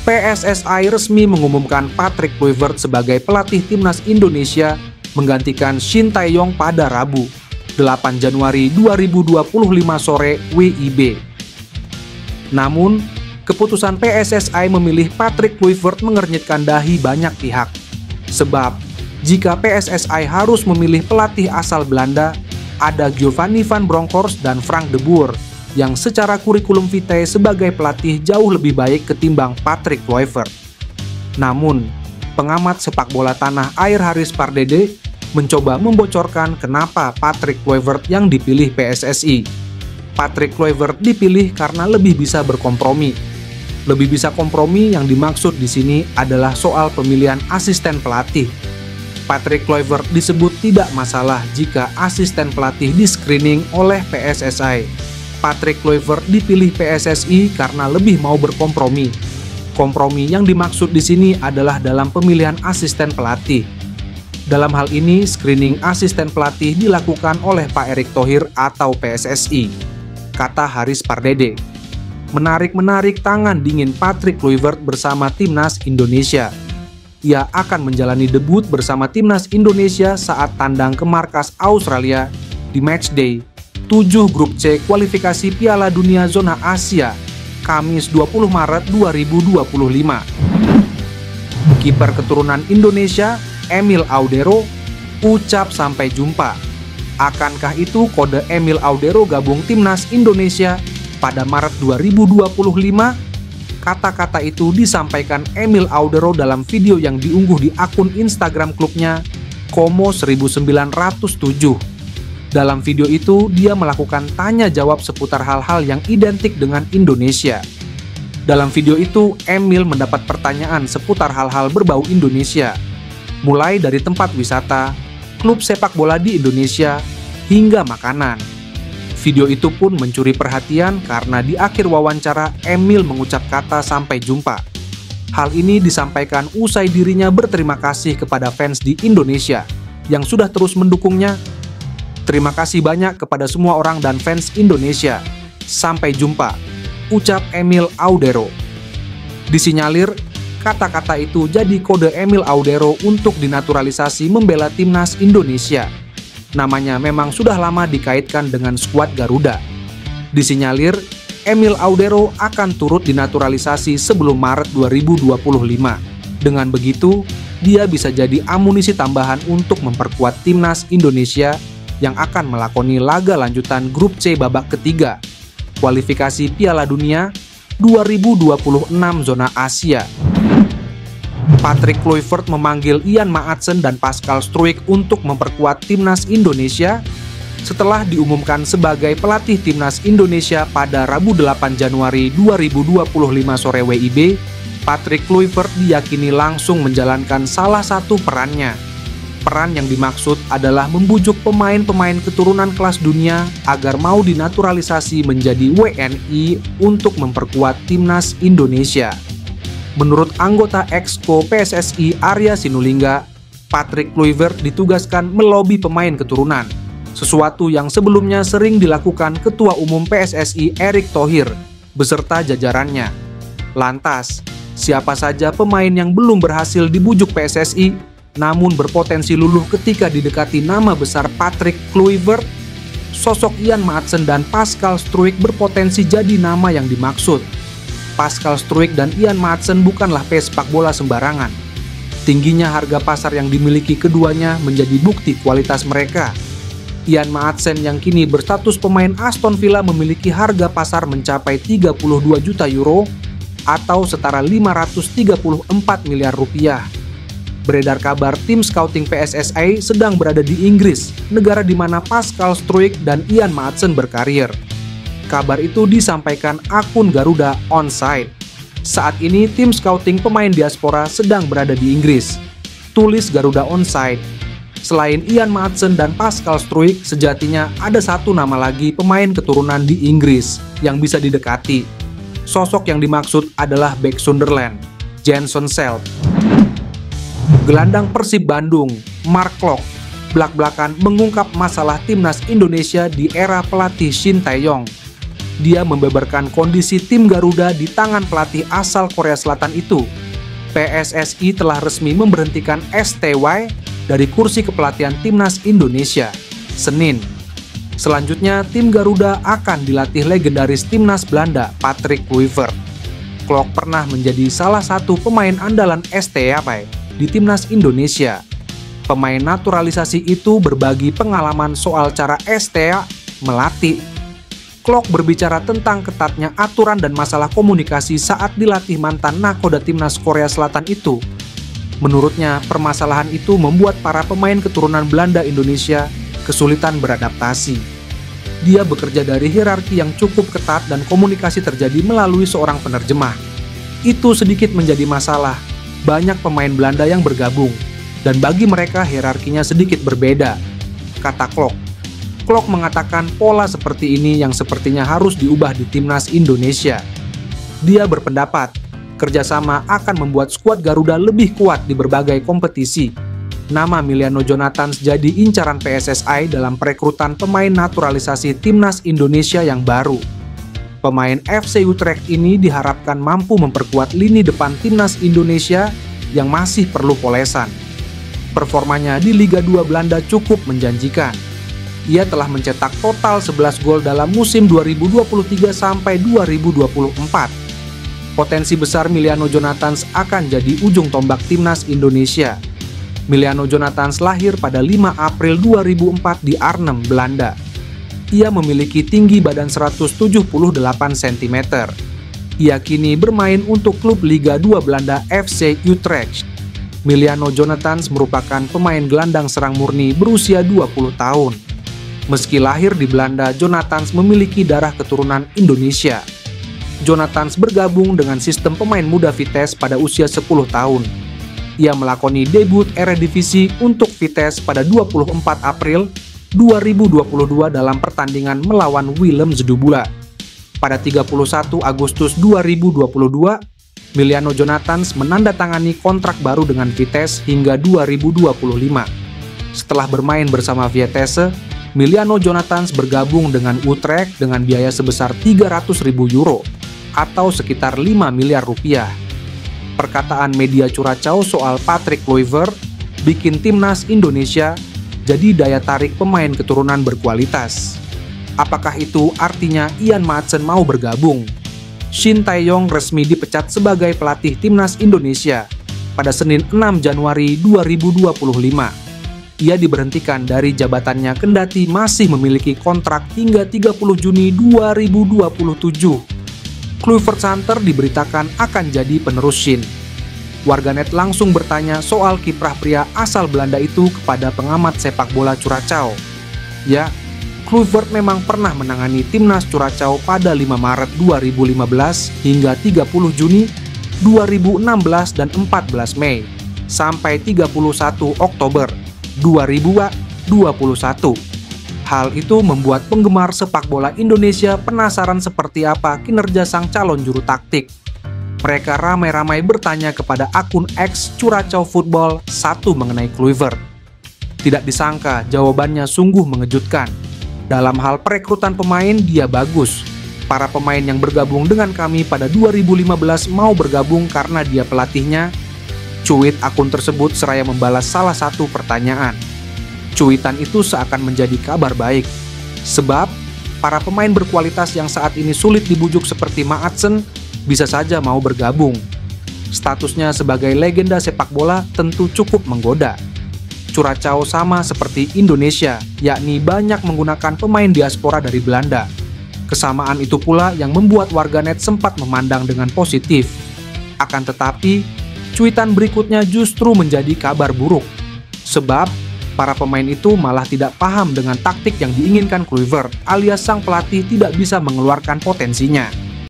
PSSI resmi mengumumkan Patrick Kluivert sebagai pelatih timnas Indonesia menggantikan Shin Tae-yong pada Rabu, 8 Januari 2025 sore WIB. Namun, keputusan PSSI memilih Patrick Kluivert mengernyitkan dahi banyak pihak. Sebab, jika PSSI harus memilih pelatih asal Belanda, ada Giovanni van Bronckhorst dan Frank de Boer yang secara kurikulum vitae sebagai pelatih jauh lebih baik ketimbang Patrick Kluivert. Namun, pengamat sepak bola tanah air Haris Pardede mencoba membocorkan kenapa Patrick Kluivert yang dipilih PSSI. Patrick Kluivert dipilih karena lebih bisa berkompromi. Lebih bisa kompromi yang dimaksud di sini adalah soal pemilihan asisten pelatih. Patrick Kluivert disebut tidak masalah jika asisten pelatih di-screening oleh PSSI. Patrick Kluivert dipilih PSSI karena lebih mau berkompromi. Kompromi yang dimaksud di sini adalah dalam pemilihan asisten pelatih. Dalam hal ini, screening asisten pelatih dilakukan oleh Pak Erick Thohir atau PSSI, kata Haris Pardede. Menarik tangan dingin Patrick Kluivert bersama timnas Indonesia. Ia akan menjalani debut bersama timnas Indonesia saat tandang ke markas Australia di matchday 7 grup C kualifikasi Piala Dunia Zona Asia, Kamis 20 Maret 2025. Kiper keturunan Indonesia, Emil Audero, ucap sampai jumpa. Akankah itu kode Emil Audero gabung timnas Indonesia pada Maret 2025? Kata-kata itu disampaikan Emil Audero dalam video yang diunggah di akun Instagram klubnya, Como 1907. Dalam video itu, dia melakukan tanya jawab seputar hal-hal yang identik dengan Indonesia. Dalam video itu, Emil mendapat pertanyaan seputar hal-hal berbau Indonesia, mulai dari tempat wisata, klub sepak bola di Indonesia, hingga makanan. Video itu pun mencuri perhatian karena di akhir wawancara, Emil mengucap kata sampai jumpa. Hal ini disampaikan usai dirinya berterima kasih kepada fans di Indonesia yang sudah terus mendukungnya. Terima kasih banyak kepada semua orang dan fans Indonesia. Sampai jumpa, ucap Emil Audero. Disinyalir, kata-kata itu jadi kode Emil Audero untuk dinaturalisasi membela timnas Indonesia. Namanya memang sudah lama dikaitkan dengan skuad Garuda. Disinyalir, Emil Audero akan turut dinaturalisasi sebelum Maret 2025. Dengan begitu, dia bisa jadi amunisi tambahan untuk memperkuat timnas Indonesia yang akan melakoni laga lanjutan grup C babak ketiga, kualifikasi Piala Dunia 2026 Zona Asia. Patrick Kluivert memanggil Ian Maatsen dan Pascal Struijk untuk memperkuat timnas Indonesia setelah diumumkan sebagai pelatih timnas Indonesia pada Rabu 8 Januari 2025 sore WIB. Patrick Kluivert diyakini langsung menjalankan salah satu perannya. Peran yang dimaksud adalah membujuk pemain-pemain keturunan kelas dunia agar mau dinaturalisasi menjadi WNI untuk memperkuat timnas Indonesia. Menurut anggota Exco PSSI Arya Sinulinga, Patrick Kluivert ditugaskan melobi pemain keturunan, sesuatu yang sebelumnya sering dilakukan Ketua Umum PSSI Erick Thohir beserta jajarannya. Lantas, siapa saja pemain yang belum berhasil dibujuk PSSI namun berpotensi luluh ketika didekati nama besar Patrick Kluivert? Sosok Ian Maatsen dan Pascal Struijk berpotensi jadi nama yang dimaksud. Pascal Struijk dan Ian Maatsen bukanlah pesepak bola sembarangan. Tingginya harga pasar yang dimiliki keduanya menjadi bukti kualitas mereka. Ian Maatsen yang kini berstatus pemain Aston Villa memiliki harga pasar mencapai 32 juta euro atau setara 534 miliar rupiah. Beredar kabar tim scouting PSSI sedang berada di Inggris, negara di mana Pascal Struijk dan Ian Maatsen berkarir. Kabar itu disampaikan akun Garuda Onside. Saat ini tim scouting pemain diaspora sedang berada di Inggris. Tulis Garuda Onside. Selain Ian Maatsen dan Pascal Struijk, sejatinya ada satu nama lagi pemain keturunan di Inggris yang bisa didekati. Sosok yang dimaksud adalah bek Sunderland, Jason Self. Gelandang Persib Bandung, Mark Klok, belak-belakan mengungkap masalah timnas Indonesia di era pelatih Shin Tae-yong. Dia membeberkan kondisi tim Garuda di tangan pelatih asal Korea Selatan itu. PSSI telah resmi memberhentikan STY dari kursi kepelatihan Timnas Indonesia, Senin. Selanjutnya, tim Garuda akan dilatih legendaris Timnas Belanda, Patrick Kluivert. Klok pernah menjadi salah satu pemain andalan STY di Timnas Indonesia. Pemain naturalisasi itu berbagi pengalaman soal cara STY melatih. Klok berbicara tentang ketatnya aturan dan masalah komunikasi saat dilatih mantan nakoda Timnas Korea Selatan itu. Menurutnya, permasalahan itu membuat para pemain keturunan Belanda Indonesia kesulitan beradaptasi. Dia bekerja dari hierarki yang cukup ketat dan komunikasi terjadi melalui seorang penerjemah. Itu sedikit menjadi masalah. Banyak pemain Belanda yang bergabung, dan bagi mereka hierarkinya sedikit berbeda, kata Klok. Klok mengatakan pola seperti ini yang sepertinya harus diubah di Timnas Indonesia. Dia berpendapat, kerjasama akan membuat skuad Garuda lebih kuat di berbagai kompetisi. Nama Emiliano Jonathans jadi incaran PSSI dalam perekrutan pemain naturalisasi Timnas Indonesia yang baru. Pemain FC Utrecht ini diharapkan mampu memperkuat lini depan Timnas Indonesia yang masih perlu polesan. Performanya di Liga 2 Belanda cukup menjanjikan. Ia telah mencetak total 11 gol dalam musim 2023 sampai 2024. Potensi besar Emiliano Jonathans akan jadi ujung tombak Timnas Indonesia. Emiliano Jonathans lahir pada 5 April 2004 di Arnhem, Belanda. Ia memiliki tinggi badan 178 cm. Ia kini bermain untuk klub Liga 2 Belanda FC Utrecht. Emiliano Jonathans merupakan pemain gelandang serang murni berusia 20 tahun. Meski lahir di Belanda, Jonathans memiliki darah keturunan Indonesia. Jonathans bergabung dengan sistem pemain muda Vitesse pada usia 10 tahun. Ia melakoni debut Eredivisie untuk Vitesse pada 24 April 2022 dalam pertandingan melawan Willem Zedubula. Pada 31 Agustus 2022, Emiliano Jonathans menandatangani kontrak baru dengan Vitesse hingga 2025. Setelah bermain bersama Vitesse, Emiliano Jonathans bergabung dengan Utrecht dengan biaya sebesar 300.000 euro atau sekitar 5 miliar rupiah. Perkataan media Curacao soal Patrick Kluivert bikin Timnas Indonesia jadi daya tarik pemain keturunan berkualitas. Apakah itu artinya Ian Maatsen mau bergabung? Shin Tae-yong resmi dipecat sebagai pelatih Timnas Indonesia pada Senin 6 Januari 2025. Ia diberhentikan dari jabatannya kendati masih memiliki kontrak hingga 30 Juni 2027. Kluivert Santer diberitakan akan jadi penerus Shin. Warganet langsung bertanya soal kiprah pria asal Belanda itu kepada pengamat sepak bola Curacao. Ya, Kluivert memang pernah menangani Timnas Curacao pada 5 Maret 2015 hingga 30 Juni 2016 dan 14 Mei sampai 31 Oktober 2021. Hal itu membuat penggemar sepak bola Indonesia penasaran seperti apa kinerja sang calon juru taktik. Mereka ramai-ramai bertanya kepada akun X Curacao Football 1 mengenai Kluivert. Tidak disangka jawabannya sungguh mengejutkan. Dalam hal perekrutan pemain, dia bagus. Para pemain yang bergabung dengan kami pada 2015 mau bergabung karena dia pelatihnya. Cuit akun tersebut seraya membalas salah satu pertanyaan. Cuitan itu seakan menjadi kabar baik. Sebab, para pemain berkualitas yang saat ini sulit dibujuk seperti Maatsen bisa saja mau bergabung. Statusnya sebagai legenda sepak bola tentu cukup menggoda. Curacao sama seperti Indonesia, yakni banyak menggunakan pemain diaspora dari Belanda. Kesamaan itu pula yang membuat warganet sempat memandang dengan positif. Akan tetapi, cuitan berikutnya justru menjadi kabar buruk. Sebab, para pemain itu malah tidak paham dengan taktik yang diinginkan Kluivert, alias sang pelatih tidak bisa mengeluarkan potensinya.